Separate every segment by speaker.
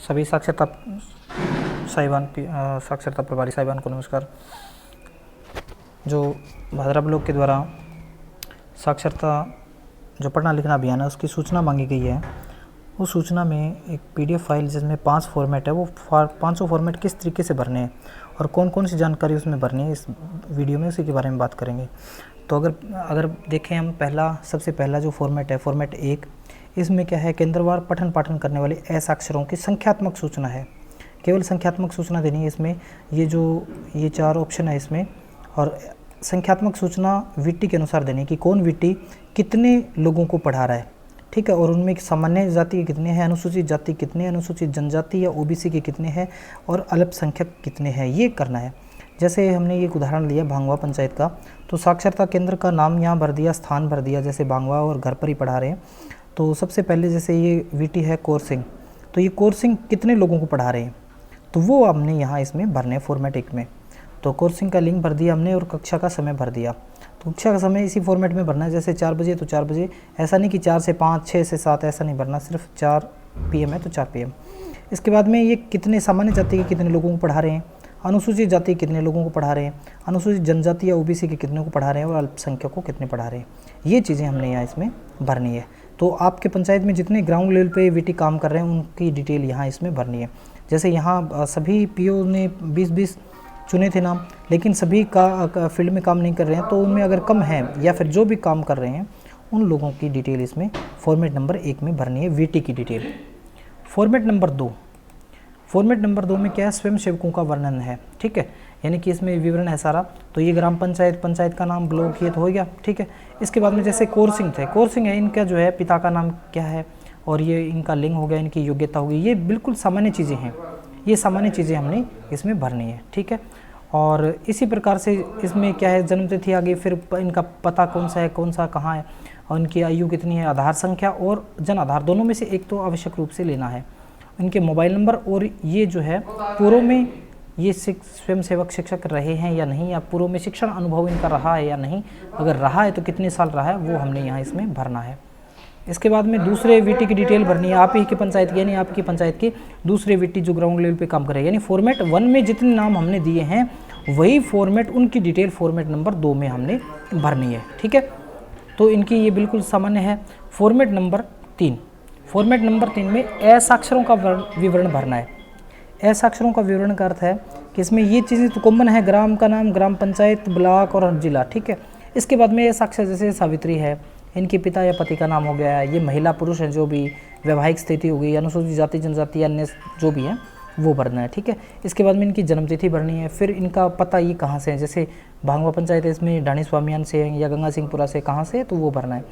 Speaker 1: सभी साक्षरता प्रभारी साहिबान को नमस्कार। जो भादरा ब्लॉक के द्वारा साक्षरता जो पढ़ना लिखना अभियान है उसकी सूचना मांगी गई है। उस सूचना में एक पीडीएफ फाइल जिसमें 5 फॉर्मेट है, वो 500 फॉर्मेट किस तरीके से भरने हैं और कौन कौन सी जानकारी उसमें भरनी है, इस वीडियो में उसी के बारे में बात करेंगे। तो अगर देखें हम सबसे पहला जो फॉर्मेट है, फॉर्मेट 1, इसमें क्या है, केंद्रवार पठन पाठन करने वाले असाक्षरों की संख्यात्मक सूचना है। केवल संख्यात्मक सूचना देनी है इसमें। ये 4 ऑप्शन है इसमें, और संख्यात्मक सूचना वीटी के अनुसार देनी है कि कौन वीटी कितने लोगों को पढ़ा रहा है, ठीक है, और उनमें सामान्य जाति के कितने हैं, अनुसूचित जाति कितने, अनुसूचित जनजाति या ओबीसी के कितने हैं और अल्पसंख्यक कितने हैं, ये करना है। जैसे हमने एक उदाहरण लिया भांगवा पंचायत का, तो साक्षरता केंद्र का नाम यहाँ भर दिया, स्थान भर दिया, जैसे भांगवा और घर पर ही पढ़ा रहे हैं। तो सबसे पहले जैसे ये वीटी है कौर सिंह, तो ये कौर सिंह कितने लोगों को पढ़ा रहे हैं, तो वो हमने यहाँ इसमें भरने फॉर्मेट 1 में। तो कौर सिंह का लिंग भर दिया हमने और कक्षा का समय भर दिया। तो कक्षा का समय इसी फॉर्मेट में भरना है, जैसे 4 बजे तो 4 बजे, ऐसा नहीं कि 4 से 5, 6 से 7, ऐसा नहीं भरना, सिर्फ 4 PM है तो 4 PM। इसके बाद में ये कितने सामान्य जाति के कितने लोगों को पढ़ा रहे हैं, अनुसूचित जाति कितने लोगों को पढ़ा रहे हैं, अनुसूचित जनजाति या ओबीसी के कितने को पढ़ा रहे हैं और अल्पसंख्यक को कितने पढ़ा रहे हैं, ये चीज़ें हमने यहाँ इसमें भरनी है। तो आपके पंचायत में जितने ग्राउंड लेवल पे वीटी काम कर रहे हैं उनकी डिटेल यहाँ इसमें भरनी है। जैसे यहाँ सभी पीओ ने 20-20 चुने थे नाम, लेकिन सभी का फील्ड में काम नहीं कर रहे हैं, तो उनमें अगर कम है या फिर जो भी काम कर रहे हैं उन लोगों की डिटेल इसमें फॉर्मेट नंबर 1 में भरनी है, वीटी की डिटेल। फॉर्मेट नंबर 2 में क्या है, स्वयं सेवकों का वर्णन है, ठीक है, यानी कि इसमें विवरण है सारा। तो ये ग्राम पंचायत, पंचायत का नाम, ब्लॉक, ये तो हो गया, ठीक है। इसके बाद में जैसे कौर सिंह थे, कौर सिंह है, इनका जो है पिता का नाम क्या है और ये इनका लिंग हो गया, इनकी योग्यता होगी, ये बिल्कुल सामान्य चीज़ें हैं, ये सामान्य चीज़ें हमने इसमें भरनी है, ठीक है। और इसी प्रकार से इसमें क्या है, जन्मतिथि आ गई, फिर इनका पता कौन सा है, कौन सा कहाँ है, और इनकी आयु कितनी है, आधार संख्या और जन आधार, दोनों में से एक तो आवश्यक रूप से लेना है, इनके मोबाइल नंबर, और ये जो है पूर्व में ये स्वयं सेवक शिक्षक रहे हैं या नहीं, या पूर्व में शिक्षण अनुभव इनका रहा है या नहीं, अगर रहा है तो कितने साल रहा है, वो हमने यहाँ इसमें भरना है। इसके बाद में दूसरे वीटी की डिटेल भरनी है, आप ही की पंचायत की, यानी आपकी पंचायत के दूसरे वीटी जो ग्राउंड लेवल पे काम करे, यानी फॉर्मेट 1 में जितने नाम हमने दिए हैं वही फॉर्मेट, उनकी डिटेल फॉर्मेट नंबर 2 में हमने भरनी है, ठीक है। तो इनकी ये बिल्कुल सामान्य है। फॉर्मेट नंबर 3 में असाक्षरों का विवरण भरना है। असाक्षरों का विवरण का अर्थ है कि इसमें ये चीज़ें तो कॉमन है, ग्राम का नाम, ग्राम पंचायत, ब्लॉक और जिला, ठीक है। इसके बाद में असाक्षर जैसे सावित्री है, इनके पिता या पति का नाम हो गया, ये महिला पुरुष है, जो भी वैवाहिक स्थिति हो गई, अनुसूचित जाति जनजाति या अन्य जो भी है वो भरना है, ठीक है। इसके बाद में इनकी जन्मतिथि भरनी है, फिर इनका पता ये कहाँ से है, जैसे भांगवा पंचायत है, इसमें ढाणी स्वामियान से है या गंगा सिंहपुरा से कहाँ से है, तो वो भरना है।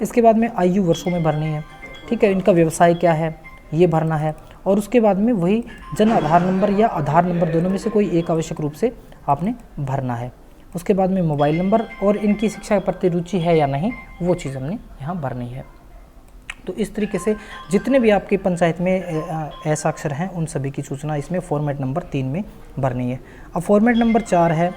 Speaker 1: इसके बाद में आयु वर्षों में भरनी है, ठीक है, इनका व्यवसाय क्या है ये भरना है, और उसके बाद में वही जन आधार नंबर या आधार नंबर, दोनों में से कोई एक आवश्यक रूप से आपने भरना है। उसके बाद में मोबाइल नंबर और इनकी शिक्षा के प्रति रुचि है या नहीं, वो चीज़ हमने यहाँ भरनी है। तो इस तरीके से जितने भी आपकी पंचायत में असाक्षर हैं उन सभी की सूचना इसमें फॉर्मेट नंबर 3 में भरनी है। अब फॉर्मेट नंबर 4 है,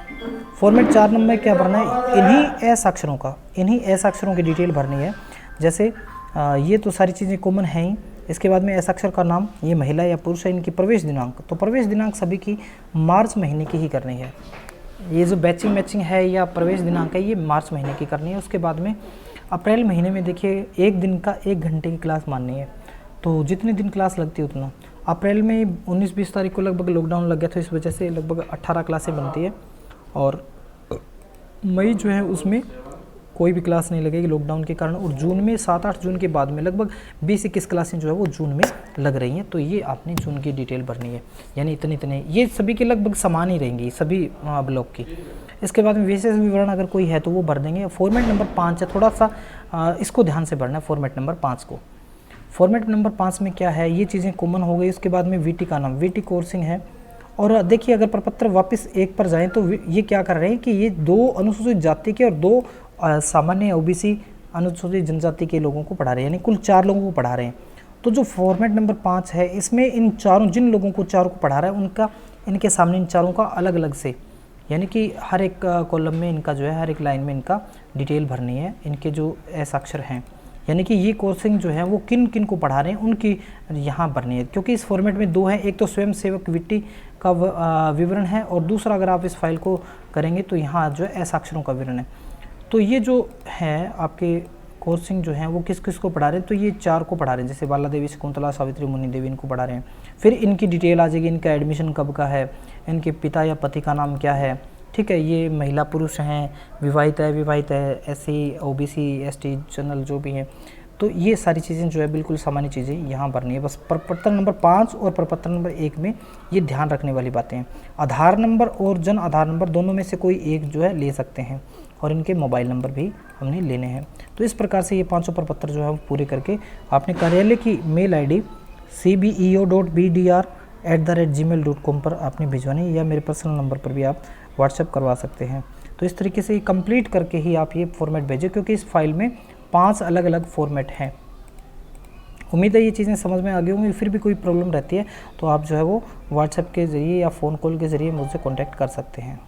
Speaker 1: फॉर्मेट 4 नंबर क्या भरना है, इन्हीं असाक्षरों की डिटेल भरनी है। जैसे ये तो सारी चीज़ें कॉमन हैं ही। इसके बाद में असाक्षर का नाम, ये महिला या पुरुष है, इनकी प्रवेश दिनांक, तो प्रवेश दिनांक सभी की मार्च महीने की ही करनी है। ये जो बैचिंग मैचिंग है या प्रवेश दिनांक है ये मार्च महीने की करनी है। उसके बाद में अप्रैल महीने में देखिए 1 दिन का 1 घंटे की क्लास माननी है, तो जितने दिन क्लास लगती है उतना। अप्रैल में 19-20 तारीख को लगभग लॉकडाउन लग गया, तो इस वजह से लगभग 18 क्लासें बनती है, और मई जो है उसमें कोई भी क्लास नहीं लगेगी लॉकडाउन के कारण, और जून में 7-8 जून के बाद में लगभग 20-21 क्लासें जो है वो जून में लग रही हैं। तो ये आपने जून की डिटेल भरनी है, यानी इतने ये सभी के लगभग समान ही रहेंगी सभी ब्लॉक की। इसके बाद में विशेष विवरण अगर कोई है तो वो भर देंगे। फॉर्मेट नंबर 5 है, थोड़ा सा इसको ध्यान से भरना है फॉर्मेट नंबर 5 को। फॉर्मेट नंबर 5 में क्या है, ये चीज़ें कॉमन हो गई। उसके बाद में वीटी का नाम, वीटी कौर सिंह है, और देखिए अगर प्रपत्र वापस 1 पर जाएँ तो ये क्या कर रहे हैं कि ये 2 अनुसूचित जाति के और 2 सामान्य ओबीसी अनुसूचित जनजाति के लोगों को पढ़ा रहे हैं, यानी कुल 4 लोगों को पढ़ा रहे हैं। तो जो फॉर्मेट नंबर 5 है इसमें इन चारों, जिन लोगों को 4 को पढ़ा रहा है उनका, इनके सामने इन चारों का अलग अलग से, यानी कि हर एक कॉलम में इनका जो है, हर एक लाइन में इनका डिटेल भरनी है, इनके जो असाक्षर हैं यानी कि ये कोर्सिंग जो है वो किन किन को पढ़ा रहे हैं उनकी यहाँ भरनी है, क्योंकि इस फॉर्मेट में दो है, एक तो स्वयं सेवक वित्ती का विवरण है और दूसरा अगर आप इस फाइल को करेंगे तो यहाँ जो है असाक्षरों का विवरण है। तो ये जो है आपके कोर्सिंग जो है वो किस किस को पढ़ा रहे हैं, तो ये 4 को पढ़ा रहे हैं, जैसे बाला देवी, शकुंतला, सावित्री, मुनि देवी, इनको पढ़ा रहे हैं। फिर इनकी डिटेल आ जाएगी, इनका एडमिशन कब का है, इनके पिता या पति का नाम क्या है, ठीक है, ये महिला पुरुष हैं, विवाहित है, SC OBC ST जनरल जो भी हैं, तो ये सारी चीज़ें जो है बिल्कुल सामान्य चीज़ें यहाँ भरनी है। बस प्रपत्र नंबर 5 और प्रपत्र नंबर 1 में ये ध्यान रखने वाली बातें हैं। आधार नंबर और जन आधार नंबर दोनों में से कोई एक जो है ले सकते हैं, और इनके मोबाइल नंबर भी हमने लेने हैं। तो इस प्रकार से ये 500 प्रपत्र जो है वो पूरे करके आपने कार्यालय की मेल ID cbeo.bdr@gmail.com पर आपने भिजवानी, या मेरे पर्सनल नंबर पर भी आप व्हाट्सएप करवा सकते हैं। तो इस तरीके से कंप्लीट करके ही आप ये फॉर्मेट भेजें, क्योंकि इस फाइल में 5 अलग अलग फॉर्मेट हैं। उम्मीद है ये चीज़ें समझ में आ गई होंगी। फिर भी कोई प्रॉब्लम रहती है तो आप जो है वो व्हाट्सएप के ज़रिए या फ़ोन कॉल के ज़रिए मुझसे कॉन्टैक्ट कर सकते हैं।